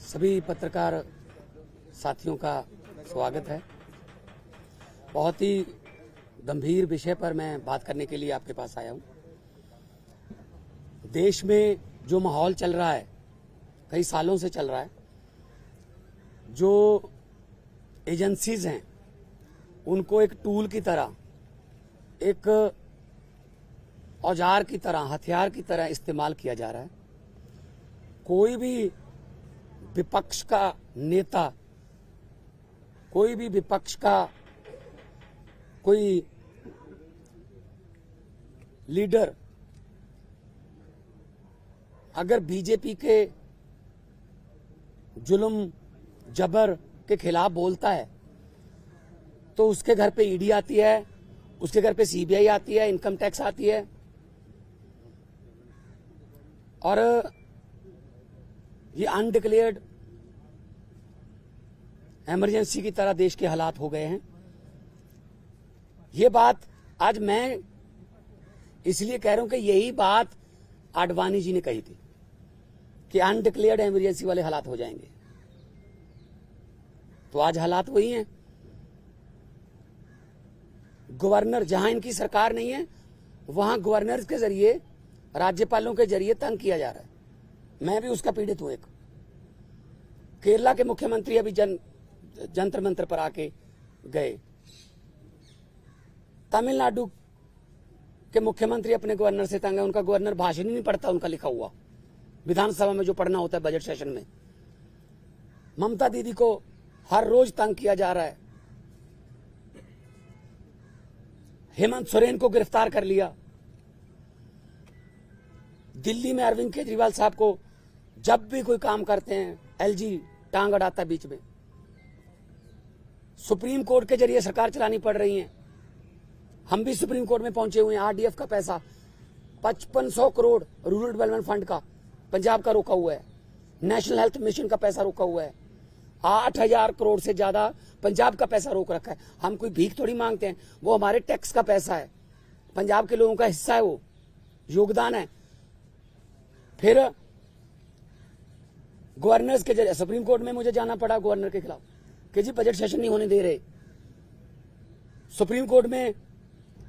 सभी पत्रकार साथियों का स्वागत है। बहुत ही गंभीर विषय पर मैं बात करने के लिए आपके पास आया हूं। देश में जो माहौल चल रहा है, कई सालों से चल रहा है, जो एजेंसीज हैं उनको एक टूल की तरह, एक औजार की तरह, हथियार की तरह इस्तेमाल किया जा रहा है। कोई भी विपक्ष का नेता, कोई भी विपक्ष का कोई लीडर अगर बीजेपी के जुल्म जबर के खिलाफ बोलता है तो उसके घर पे ईडी आती है, उसके घर पे सीबीआई आती है, इनकम टैक्स आती है। और ये अनडिक्लेयर्ड इमरजेंसी की तरह देश के हालात हो गए हैं। ये बात आज मैं इसलिए कह रहा हूं कि यही बात आडवाणी जी ने कही थी कि अनडिक्लेयर्ड इमरजेंसी वाले हालात हो जाएंगे। तो आज हालात वही हैं। गवर्नर, जहां इनकी सरकार नहीं है वहां गवर्नर के जरिए, राज्यपालों के जरिए तंग किया जा रहा है। मैं भी उसका पीड़ित हूं। एक केरला के मुख्यमंत्री अभी जंतर मंतर पर आके गए। तमिलनाडु के मुख्यमंत्री अपने गवर्नर से तंग है। उनका गवर्नर भाषण ही नहीं पढ़ता, उनका लिखा हुआ विधानसभा में जो पढ़ना होता है बजट सेशन में। ममता दीदी को हर रोज तंग किया जा रहा है। हेमंत सोरेन को गिरफ्तार कर लिया। दिल्ली में अरविंद केजरीवाल साहब को जब भी कोई काम करते हैं एलजी टांग अड़ाता है बीच में। सुप्रीम कोर्ट के जरिए सरकार चलानी पड़ रही है। हम भी सुप्रीम कोर्ट में पहुंचे हुए हैं। आरडीएफ का पैसा 5500 करोड़ रूरल डेवलपमेंट फंड का पंजाब का रोका हुआ है। नेशनल हेल्थ मिशन का पैसा रोका हुआ है। 8000 करोड़ से ज्यादा पंजाब का पैसा रोक रखा है। हम कोई भीख थोड़ी मांगते हैं, वो हमारे टैक्स का पैसा है, पंजाब के लोगों का हिस्सा है, वो योगदान है। फिर गवर्नर्स के जरिए सुप्रीम कोर्ट में मुझे जाना पड़ा गवर्नर के खिलाफ कि जी बजट सेशन नहीं होने दे रहे। सुप्रीम कोर्ट में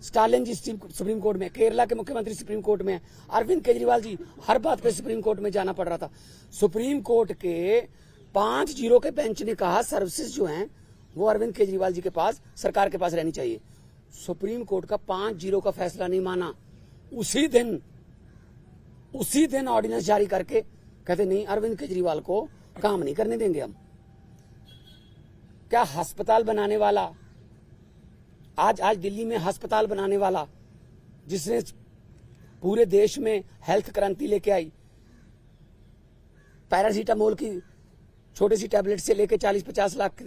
स्टालिन जी सुप्रीम कोर्ट में, केरला के मुख्यमंत्री सुप्रीम कोर्ट में, अरविंद केजरीवाल जी, हर बात पे सुप्रीम कोर्ट में जाना पड़ रहा था। सुप्रीम कोर्ट के 5-0 के बेंच ने कहा सर्विसेज जो हैं वो अरविंद केजरीवाल जी के पास, सरकार के पास रहनी चाहिए। सुप्रीम कोर्ट का 5-0 का फैसला नहीं माना। उसी दिन ऑर्डिनेंस जारी करके कहते नहीं, अरविंद केजरीवाल को काम नहीं करने देंगे हम। क्या अस्पताल बनाने वाला, आज दिल्ली में अस्पताल बनाने वाला, जिसने पूरे देश में हेल्थ क्रांति लेके आई, पैरासीटामोल की छोटी सी टैबलेट से लेके 40-50 लाख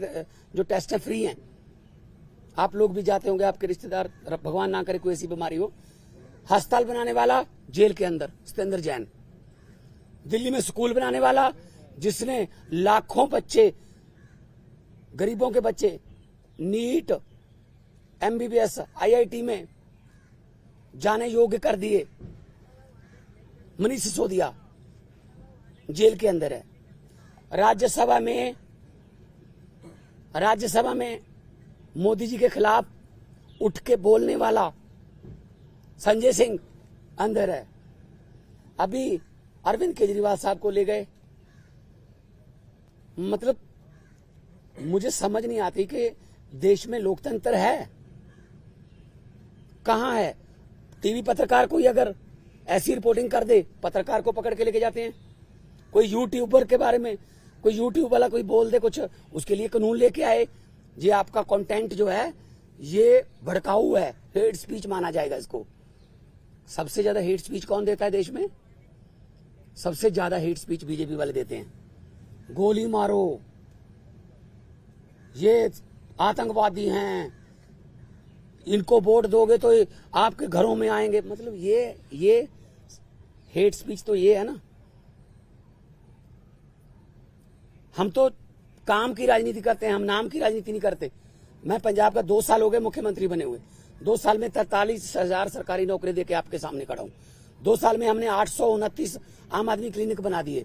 जो टेस्ट है फ्री हैं। आप लोग भी जाते होंगे, आपके रिश्तेदार, भगवान ना करे कोई ऐसी बीमारी हो। अस्पताल बनाने वाला जेल के अंदर सत्येंद्र जैन। दिल्ली में स्कूल बनाने वाला, जिसने लाखों बच्चे, गरीबों के बच्चे नीट, एमबीबीएस, आईआईटी में जाने योग्य कर दिए, मनीष सिसोदिया जेल के अंदर है। राज्यसभा में मोदी जी के खिलाफ उठ के बोलने वाला संजय सिंह अंदर है। अभी अरविंद केजरीवाल साहब को ले गए। मतलब मुझे समझ नहीं आती कि देश में लोकतंत्र है कहां है। टीवी पत्रकार कोई अगर ऐसी रिपोर्टिंग कर दे, पत्रकार को पकड़ के लेके जाते हैं। कोई यूट्यूबर के बारे में, कोई यूट्यूब वाला कोई बोल दे कुछ, उसके लिए कानून लेके आए, ये आपका कंटेंट जो है ये भड़काऊ है, हेट स्पीच माना जाएगा इसको। सबसे ज्यादा हेट स्पीच कौन देता है देश में? सबसे ज्यादा हेट स्पीच बीजेपी वाले देते हैं। गोली मारो, ये आतंकवादी हैं, इनको वोट दोगे तो आपके घरों में आएंगे। मतलब ये हेट स्पीच तो ये है ना। हम तो काम की राजनीति करते हैं, हम नाम की राजनीति नहीं करते। मैं पंजाब का 2 साल हो गए मुख्यमंत्री बने हुए। 2 साल में 43,000 सरकारी नौकरी देके आपके सामने खड़ा हूं। 2 साल में हमने 829 आम आदमी क्लिनिक बना दिए,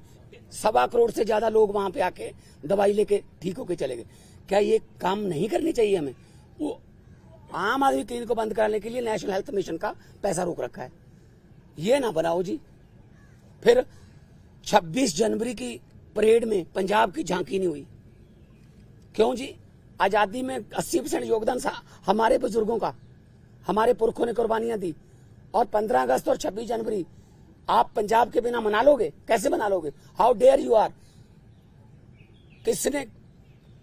1.25 करोड़ से ज्यादा लोग वहां पे आके दवाई लेके ठीक होके चले गए। क्या ये काम नहीं करनी चाहिए हमें? वो आम आदमी क्लिनिक को बंद कराने के लिए नेशनल हेल्थ मिशन का पैसा रोक रखा है। ये ना बनाओ जी। फिर 26 जनवरी की परेड में पंजाब की झांकी नहीं हुई, क्यों जी? आजादी में 80% योगदान हमारे बुजुर्गों का, हमारे पुरखों ने कुर्बानियां दी, और 15 अगस्त और 26 जनवरी आप पंजाब के बिना मना लोगे? कैसे मना लोगे? How dare you are. किसने,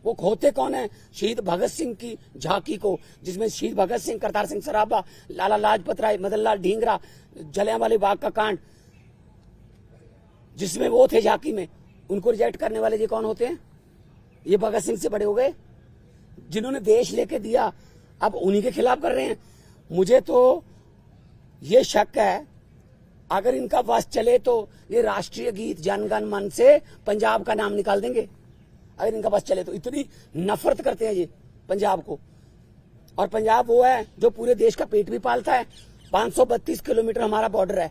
वो होते कौन है शहीद भगत सिंह की झांकी को, जिसमें शहीद भगत सिंह, करतार सिंह सराभा, लाला लाजपत राय, मदन लाल ढींगरा, जलियांवाला बाग का कांड, जिसमें वो थे झांकी में, उनको रिजेक्ट करने वाले ये कौन होते हैं? ये भगत सिंह से बड़े हो गए, जिन्होंने देश लेके दिया, अब उन्हीं के खिलाफ कर रहे हैं। मुझे तो ये शक है, अगर इनका बस चले तो ये राष्ट्रीय गीत जन गण मन से पंजाब का नाम निकाल देंगे। अगर इनका बस चले तो इतनी नफरत करते हैं ये पंजाब को। और पंजाब वो है जो पूरे देश का पेट भी पालता है। 532 किलोमीटर हमारा बॉर्डर है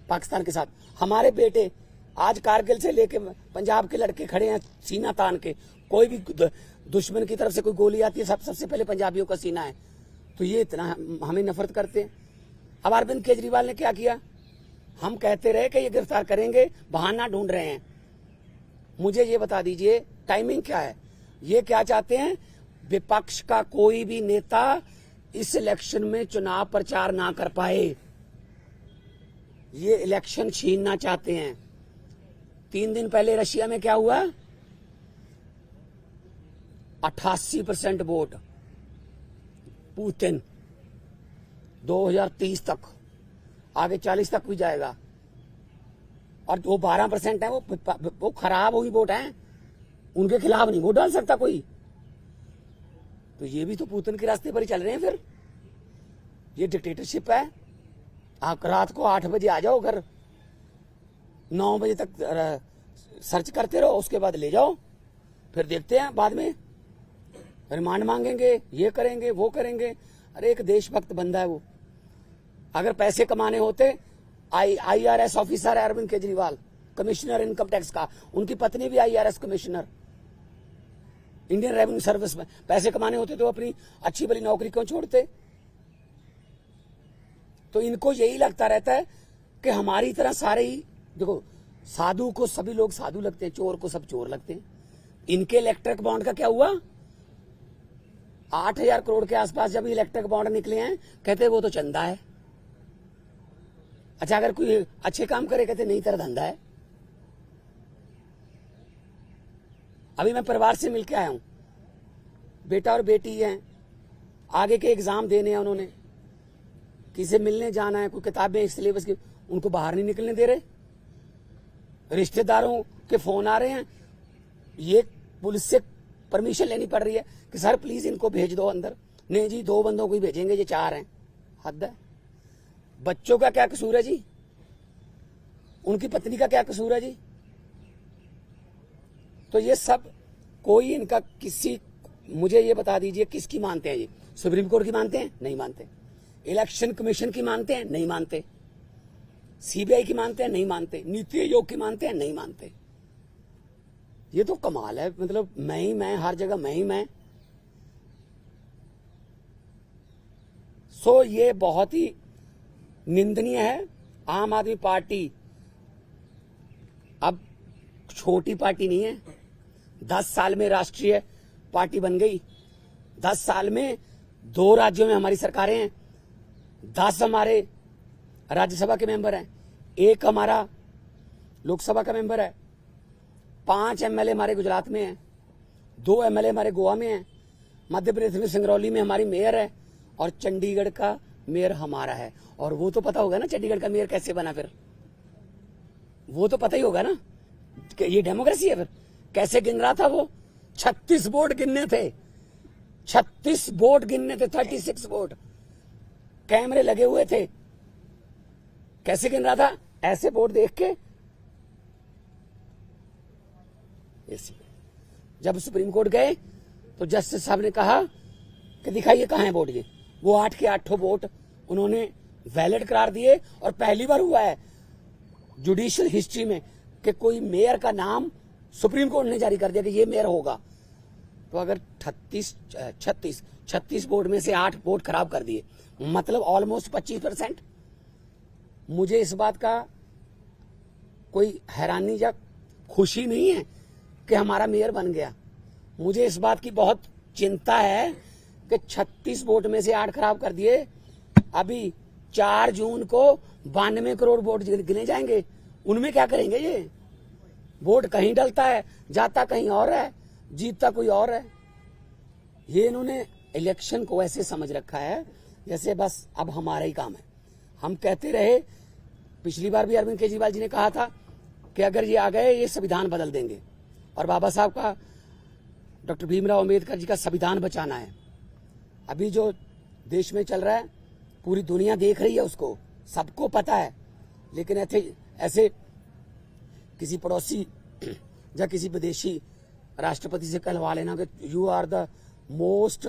पाकिस्तान के साथ। हमारे बेटे आज कारगिल से लेके पंजाब के लड़के खड़े हैं सीना तान के। कोई भी दुश्मन की तरफ से कोई गोली आती है, सबसे पहले पंजाबियों का सीना है। तो ये इतना हमें नफरत करते हैं। अब अरविंद केजरीवाल ने क्या किया? हम कहते रहे कि ये गिरफ्तार करेंगे, बहाना ढूंढ रहे हैं। मुझे ये बता दीजिए टाइमिंग क्या है? ये क्या चाहते हैं? विपक्ष का कोई भी नेता इस इलेक्शन में चुनाव प्रचार ना कर पाए, ये इलेक्शन छीनना चाहते हैं। 3 दिन पहले रशिया में क्या हुआ? 88% वोट पुतिन। 2030 तक, आगे 40 तक भी जाएगा। और वो 12% है, वो खराब हुई वोट है, उनके खिलाफ नहीं वोट डाल सकता कोई। तो ये भी तो पुतिन के रास्ते पर ही चल रहे हैं। फिर ये डिक्टेटरशिप है। आप रात को 8 बजे आ जाओ घर, 9 बजे तक सर्च करते रहो, उसके बाद ले जाओ, फिर देखते हैं बाद में रिमांड मांगेंगे, ये करेंगे वो करेंगे। अरे एक देशभक्त बंदा है वो। अगर पैसे कमाने होते, IRS ऑफिसर है Arvind Kejriwal, commissioner income tax का, उनकी पत्नी भी IRS commissioner Indian revenue service में। पैसे कमाने होते तो अपनी अच्छी भली नौकरी क्यों छोड़ते? तो इनको यही लगता रहता है कि हमारी तरह सारे ही, देखो साधु को सभी लोग साधु लगते हैं, चोर को सब चोर लगते हैं। इनके इलेक्ट्रिक बॉन्ड का क्या हुआ? 8,000 करोड़ के आसपास जब इलेक्ट्रिक बॉन्ड निकले हैं, कहते वो तो चंदा है। अच्छा, अगर कोई अच्छे काम करे कहते नहीं तेरा धंधा है। अभी मैं परिवार से मिलके आया हूं, बेटा और बेटी हैं, आगे के एग्जाम देने हैं उन्होंने, किसी मिलने जाना है, कोई किताबें सिलेबस की, उनको बाहर नहीं निकलने दे रहे। रिश्तेदारों के फोन आ रहे हैं, ये पुलिस से परमिशन लेनी पड़ रही है कि सर प्लीज इनको भेज दो अंदर। नहीं जी, 2 बंदों को ही भेजेंगे, ये 4 हैं। हद है। बच्चों का क्या कसूर है जी? उनकी पत्नी का क्या कसूर है जी? तो ये सब कोई इनका किसी, मुझे ये बता दीजिए किसकी मानते हैं ये? सुप्रीम कोर्ट की मानते हैं? नहीं मानते। इलेक्शन कमीशन की मानते हैं? नहीं मानते। CBI की मानते हैं? नहीं मानते। नीति आयोग की मानते हैं? नहीं मानते। ये तो कमाल है। मतलब मैं ही मैं, हर जगह मैं ही मैं। सो ये बहुत ही निंदनीय है। आम आदमी पार्टी अब छोटी पार्टी नहीं है। 10 साल में राष्ट्रीय पार्टी बन गई। 10 साल में 2 राज्यों में हमारी सरकारें हैं। 10 हमारे राज्यसभा के मेंबर हैं, 1 हमारा लोकसभा का मेंबर है, 5 MLA हमारे गुजरात में हैं, 2 MLA हमारे गोवा में हैं, मध्य प्रदेश में सिंगरौली में हमारी मेयर है, और चंडीगढ़ का मेयर हमारा है। और वो तो पता होगा ना चंडीगढ़ का मेयर कैसे बना? फिर वो तो पता ही होगा ना कि ये डेमोक्रेसी है। फिर कैसे गिन रहा था वो? 36 वोट गिनने थे, 36 वोट गिनने थे, 36 वोट, कैमरे लगे हुए थे। कैसे गिन रहा था? ऐसे वोट देख के। जब सुप्रीम कोर्ट गए तो जस्टिस साहब ने कहा कि दिखाइए कहां है वोट। ये वो 8 के 8 वोट उन्होंने वैलिड करार दिए। और पहली बार हुआ है जुडिशियल हिस्ट्री में कि कोई मेयर का नाम सुप्रीम कोर्ट ने जारी कर दिया कि ये मेयर होगा, तो अगर 36 वोट में से 8 वोट खराब कर दिए, मतलब ऑलमोस्ट 25%। मुझे इस बात का कोई हैरानी या खुशी नहीं है कि हमारा मेयर बन गया। मुझे इस बात की बहुत चिंता है कि 36 वोट में से 8 खराब कर दिए। अभी 4 जून को 92 करोड़ वोट गिने जाएंगे, उनमें क्या करेंगे? ये वोट कहीं डलता है, जाता कहीं और है, जीतता कोई और है। ये इन्होंने इलेक्शन को ऐसे समझ रखा है जैसे बस अब हमारा ही काम है। हम कहते रहे, पिछली बार भी अरविंद केजरीवाल जी ने कहा था कि अगर ये आ गए ये संविधान बदल देंगे, और बाबा साहब का, डॉक्टर भीमराव अंबेडकर जी का संविधान बचाना है। अभी जो देश में चल रहा है पूरी दुनिया देख रही है, उसको सबको पता है, लेकिन ऐसे किसी पड़ोसी या किसी विदेशी राष्ट्रपति से कहलवा लेना कि you are the most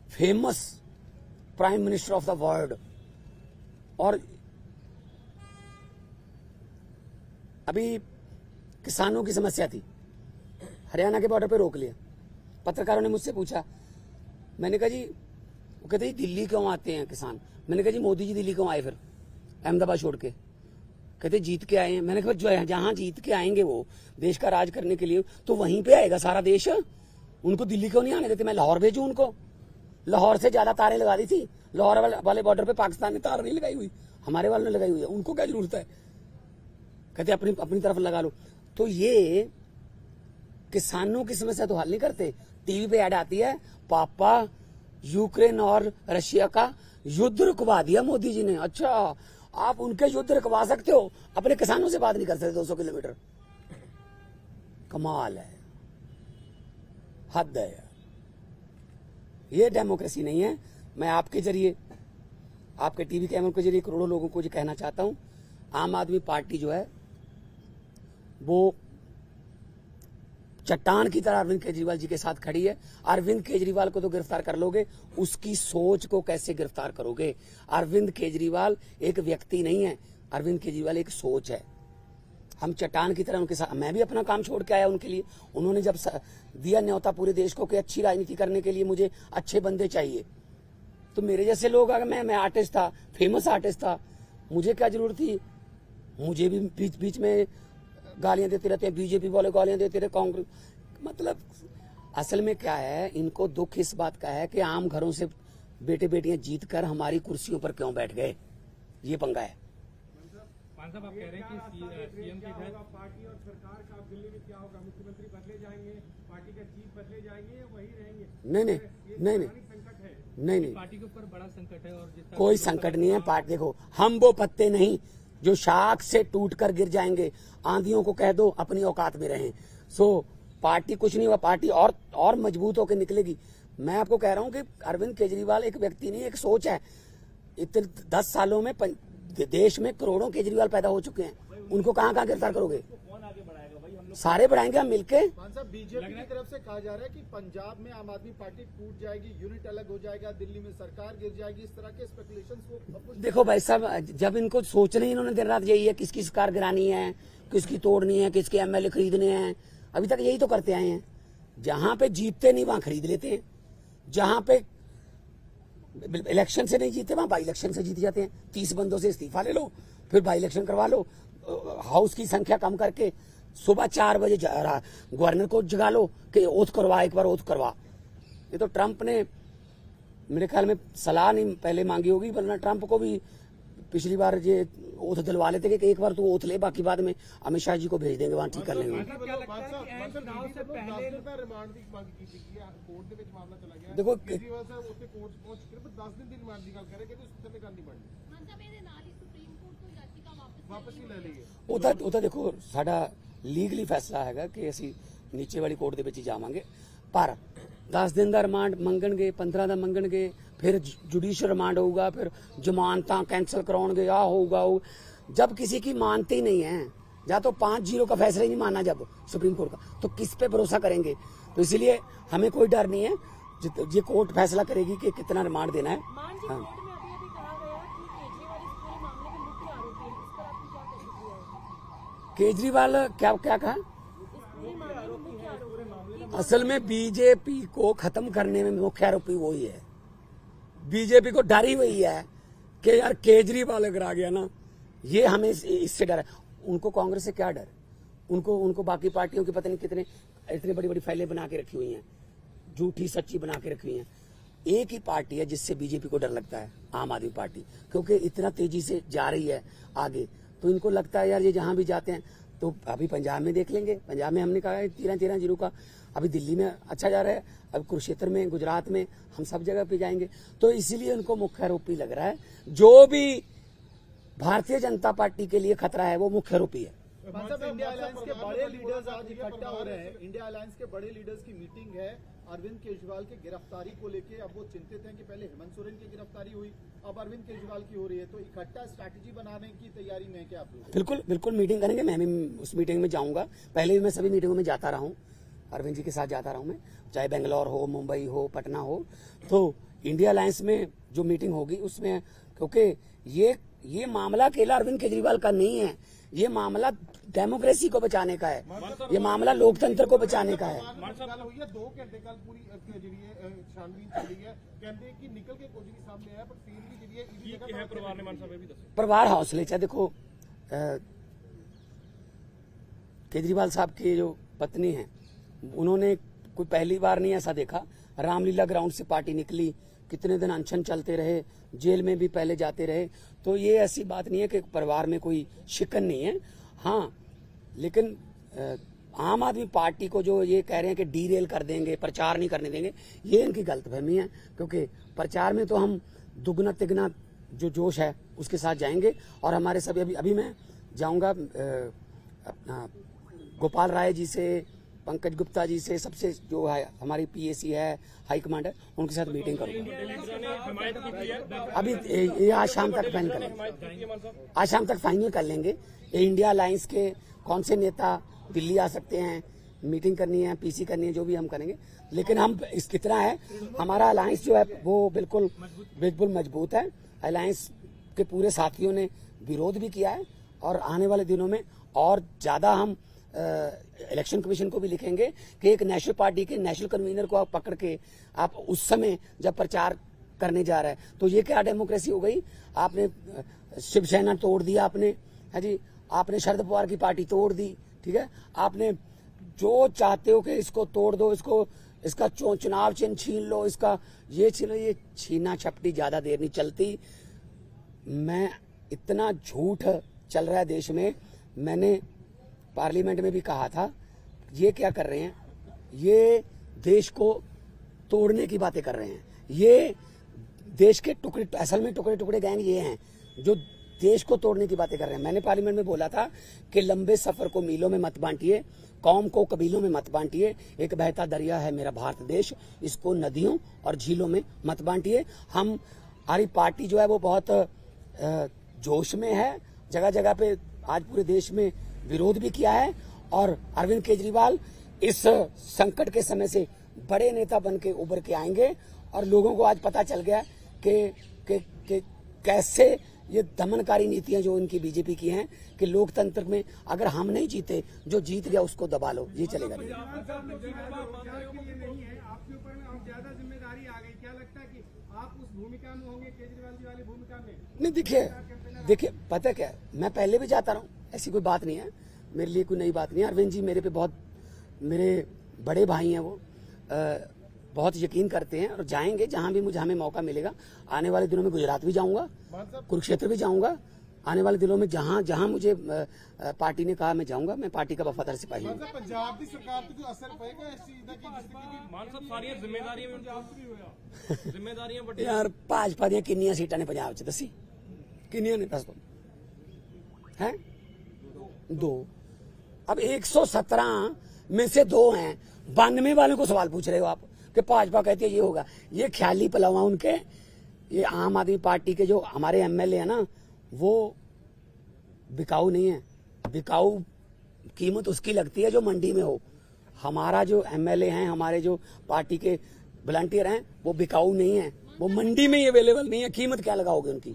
famous prime minister of the world. और अभी किसानों की समस्या थी, हरियाणा के बॉर्डर पे रोक लिया। पत्रकारों ने मुझसे पूछा, मैंने कहा जी, वो कहते जी दिल्ली क्यों आते हैं किसान? मैंने कहा जी मोदी जी दिल्ली क्यों आए फिर अहमदाबाद छोड़ के? कहते जीत के आए हैं। मैंने कहा जो जहां जीत के आएंगे वो देश का राज करने के लिए, तो वहीं पे आएगा सारा देश, उनको दिल्ली क्यों नहीं आने देते? मैं लाहौर भेजूं उनको? लाहौर से ज्यादा तारें लगा दी थी, लाहौर वाले बॉर्डर पे पाकिस्तान ने तार नहीं लगाई हुई, हमारे वालों ने लगाई हुई है, उनको क्या जरूरत है? कहते अपनी तरफ लगा लो। तो ये किसानों की समस्या तो हल नहीं करते। टीवी पे ऐड आती है, पापा यूक्रेन और रशिया का युद्ध रुकवा दिया मोदी जी ने। अच्छा, आप उनके युद्ध रुकवा सकते हो, अपने किसानों से बात नहीं कर सकते 200 किलोमीटर? कमाल है, हद है। ये डेमोक्रेसी नहीं है। मैं आपके जरिए, आपके टीवी कैमरों के जरिए करोड़ों लोगों को ये कहना चाहता हूं, आम आदमी पार्टी जो है वो चट्टान की तरह अरविंद केजरीवाल जी के साथ खड़ी है। अरविंद केजरीवाल को तो गिरफ्तार कर लोगे, उसकी सोच को कैसे गिरफ्तार करोगे? अरविंद केजरीवाल एक व्यक्ति नहीं है, अरविंद केजरीवाल एक सोच है। हम चट्टान की तरह उनके साथ, मैं भी अपना काम छोड़ के आया उनके लिए। उन्होंने जब दिया न्योता पूरे देश को कि अच्छी राजनीति करने के लिए मुझे अच्छे बंदे चाहिए, तो मेरे जैसे लोग, अगर मैं आर्टिस्ट था, फेमस आर्टिस्ट था, मुझे क्या जरूरत थी? मुझे भी बीच बीच में गालियां देते रहते हैं, बीजेपी वाले गालियां देते रहे, कांग्रेस। मतलब असल में क्या है, इनको दुख इस बात का है कि आम घरों से बेटे बेटियां जीत कर हमारी कुर्सियों पर क्यों बैठ गए, ये पंगा है। साहब आप कह रहे हैं कि सीएम की पार्टी और सरकार का दिल्ली में क्या होगा? मुख्यमंत्री बदले जाएंगे, पार्टी के चीफ बदले जाएंगे या वही रहेंगे? नहीं, पार्टी के ऊपर बड़ा संकट है। और कोई संकट नहीं है। पार्टी देखो, हम वो पत्ते नहीं जो शाख से टूट कर गिर जाएंगे। आंधियों को कह दो अपनी औकात में रहें। सो पार्टी कुछ नहीं हुआ, पार्टी और मजबूत होकर निकलेगी। मैं आपको कह रहा हूं कि अरविंद केजरीवाल एक व्यक्ति नहीं, एक सोच है। इतने 10 सालों में देश में करोड़ों केजरीवाल पैदा हो चुके हैं, उनको कहां गिरफ्तार करोगे? कौन आगे बढ़ाएगा भाई? हम लोग सारे बढ़ाएंगे हम मिलके। बीजेपी की तरफ से कहा जा रहा है कि पंजाब में आम आदमी पार्टी टूट जाएगी, यूनिट अलग हो जाएगा, दिल्ली में सरकार गिर जाएगी, इस तरह के स्पेकुलेशंस को। देखो भाई साहब, जब इनको सोचना ही इन्होंने दिन रात यही है, किसकी सरकार गिरानी है, किसकी तोड़नी है, किसके एमएलए खरीदने हैं, अभी तक यही तो करते आए हैं। जहां पे जीतते नहीं वहां खरीद लेते हैं, जहां पे इलेक्शन से नहीं जीते वहां बाई इलेक्शन से जीत जाते हैं। 30 बंदों से इस्तीफा ले लो, फिर बाई इलेक्शन करवा लो, हाउस की संख्या कम करके सुबह 4 बजे गवर्नर को जगा लो कि ओथ करवा, एक बार ओथ करवा। ये तो ट्रंप ने मेरे ख्याल में सलाह नहीं पहले मांगी होगी, वरना ट्रंप को भी पिछली बार ये ओथ दिलवा लेते कि एक बार तो ओथ ले, बाकी बाद में अमित शाह जी को भेज देंगे, वहां ठीक कर लेंगे। देखो ਉਹ ਤਾਂ ਦੇਖੋ ਸਾਡਾ ਲੀਗਲੀ ਫੈਸਲਾ ਹੈਗਾ ਕਿ ਅਸੀਂ ਨੀਚੇ ਵਾਲੀ ਕੋਰਟ ਦੇ ਵਿੱਚ ਹੀ ਜਾਵਾਂਗੇ, ਪਰ 10 दिन ਦਾ ਰਿਮਾਂਡ ਮੰਗਣਗੇ, 15 ਦਾ ਮੰਗਣਗੇ, फिर जुडिशियल रिमांड होगा, फिर जमानत कैंसिल कराओगे, आ होगा। जब किसी की मानते ही नहीं है, या तो 5-0 का फैसला ही नहीं माना जब सुप्रीम कोर्ट का, तो किस पे भरोसा करेंगे? तो इसलिए हमें कोई डर नहीं है, ये कोर्ट फैसला करेगी कि कितना रिमांड देना है। हाँ। केजरीवाल क्या क्या कहा? असल में बीजेपी को खत्म करने में मुख्य आरोपी वही है। बीजेपी को डर ही वही है कि यार केजरीवाल अगर आ गया ना, ये हमें इससे डर है। उनको कांग्रेस से क्या डर? उनको बाकी पार्टियों की पता नहीं कितने इतनी बड़ी बड़ी फाइलें बना के रखी हुई हैं, झूठी सच्ची बना के रखी हुई हैं। एक ही पार्टी है जिससे बीजेपी को डर लगता है, आम आदमी पार्टी, क्योंकि इतना तेजी से जा रही है आगे। तो इनको लगता है यार ये जहां भी जाते हैं, तो अभी पंजाब में देख लेंगे। पंजाब में हमने कहा है 13 जीरो का, अभी दिल्ली में अच्छा जा रहा है, अब कुरुक्षेत्र में, गुजरात में, हम सब जगह पे जाएंगे। तो इसीलिए उनको मुख्य आरोपी लग रहा है। जो भी भारतीय जनता पार्टी के लिए खतरा है वो मुख्य आरोपी है। इंडिया अलायंस के बड़े लीडर्स आज इकट्ठा हो रहे हैं। इंडिया अलायंस के बड़े लीडर्स की मीटिंग है अरविंद केजरीवाल की गिरफ्तारी को लेके। अब वो चिंतित हैं कि पहले हेमंत सोरेन की गिरफ्तारी हुई, अब अरविंद केजरीवाल की हो रही है। तो इकट्ठा स्ट्रैटेजी बनाने की तैयारी में है क्या आप लोग? बिल्कुल बिल्कुल मीटिंग करेंगे। मैं भी उस मीटिंग में जाऊंगा। पहले भी मैं सभी मीटिंगों में जाता रहा हूँ, अरविंद जी के साथ जाता रहा हूँ मैं, चाहे बेंगलोर हो, मुंबई हो, पटना हो। तो इंडिया अलायंस में जो मीटिंग होगी उसमें, क्योंकि ये मामला अकेला अरविंद केजरीवाल का नहीं है, ये मामला डेमोक्रेसी को बचाने का है, ये मामला लोकतंत्र को बचाने का है। 2 घंटे कल पूरी छानबीन चली है, कहते हैं कि निकल के कुछ नहीं सामने आया, पर फिर भी परिवार ने मान साहब भी दसे परिवार हौसले चाहे देखो, केजरीवाल साहब की जो पत्नी है, उन्होंने कोई पहली बार नहीं ऐसा देखा। रामलीला ग्राउंड से पार्टी निकली, कितने दिन अनशन चलते रहे, जेल में भी पहले जाते रहे। तो ये ऐसी बात नहीं है कि परिवार में कोई शिकन नहीं है। हाँ, लेकिन आम आदमी पार्टी को जो ये कह रहे हैं कि डीरेल कर देंगे, प्रचार नहीं करने देंगे, ये इनकी गलतफहमी है। क्योंकि प्रचार में तो हम दुगना तिगना जो जोश है उसके साथ जाएंगे। और हमारे सभी अभी मैं जाऊंगा अपना गोपाल राय जी से, पंकज गुप्ता जी से, सबसे जो है हमारी पीएसी है, हाईकमांड है, उनके साथ मीटिंग करूंगा। अभी ये आज शाम तक फाइनल कर लेंगे, आज शाम तक फाइनल कर लेंगे। इंडिया अलायंस के कौन से नेता दिल्ली आ सकते हैं, मीटिंग करनी है, पीसी करनी है, जो भी हम करेंगे। लेकिन हम इस कितना है, हमारा अलायंस जो है वो बिल्कुल मजबूत है। अलायंस के पूरे साथियों ने विरोध भी किया है, और आने वाले दिनों में और ज्यादा हम इलेक्शन कमीशन को भी लिखेंगे कि एक नेशनल पार्टी के नेशनल कन्वीनर को आप पकड़ के आप उस समय जब प्रचार करने जा रहा है, तो ये क्या डेमोक्रेसी हो गई? आपने शिवसेना तोड़ दिया, आपने, है जी, आपने शरद पवार की पार्टी तोड़ दी, ठीक है, आपने जो चाहते हो कि इसको तोड़ दो, इसका चुनाव चिन्ह छीन लो, इसका ये छीन लो, ये छीना छपटी ज्यादा देर नहीं चलती। मैं इतना झूठ चल रहा है देश में, मैंने पार्लियामेंट में भी कहा था, ये क्या कर रहे हैं, ये देश को तोड़ने की बातें कर रहे हैं। ये देश के टुकड़े, असल में टुकड़े गैंग ये हैं जो देश को तोड़ने की बातें कर रहे हैं। मैंने पार्लियामेंट में बोला था कि लंबे सफर को मीलों में मत बांटिए, कौम को कबीलों में मत बांटिए, एक बहता दरिया है मेरा भारत देश, इसको नदियों और झीलों में मत बांटिए। हमारी पार्टी जो है वो बहुत जोश में है, जगह जगह पे आज पूरे देश में विरोध भी किया है। और अरविंद केजरीवाल इस संकट के समय से बड़े नेता बन के उभर के आएंगे, और लोगों को आज पता चल गया कि कैसे ये दमनकारी नीतियां जो इनकी बीजेपी की हैं, कि लोकतंत्र में अगर हम नहीं जीते, जो जीत गया उसको दबा लो, ये चलेगा नहीं। आपके ऊपर में अब ज्यादा जिम्मेदारी आ गई, क्या लगता है कि आप उस भूमिका में होंगे, केजरीवाल जी वाली भूमिका में? नहीं, देखिए पता क्या है, मैं पहले भी जाता रहा हूँ, ऐसी कोई बात नहीं है, मेरे लिए कोई नई बात नहीं है। अरविंद जी मेरे पे बहुत, मेरे बड़े भाई हैं, वो बहुत यकीन करते हैं, और जाएंगे जहां भी हमें मौका मिलेगा। आने वाले दिनों में गुजरात भी जाऊंगा, कुरुक्षेत्र भी जाऊंगा, आने वाले दिनों में जहां मुझे पार्टी ने कहा मैं जाऊंगा। मैं पार्टी का वफादार सिपाही हूँ। पंजाब की सरकार पे जो असर पड़ेगा इस चीज का, मान साहब सारी जिम्मेदारियां बड़ी यार भाजपा दी किन्नियां सीटां ने पंजाब च दसी, किन्नियां ने दस दो हैं? 2। अब 117 में से 2 हैं, 92 वालों को सवाल पूछ रहे हो आप कि भाजपा कहती है ये होगा। ये ख्याली पलावा उनके, ये आम आदमी पार्टी के जो हमारे एमएलए हैं ना, वो बिकाऊ नहीं है। बिकाऊ कीमत उसकी लगती है जो मंडी में हो। हमारा जो एमएलए हैं, हमारे जो पार्टी के वॉलंटियर हैं, वो बिकाऊ नहीं है, वो मंडी में ही अवेलेबल नहीं है। कीमत क्या लगाओगे उनकी?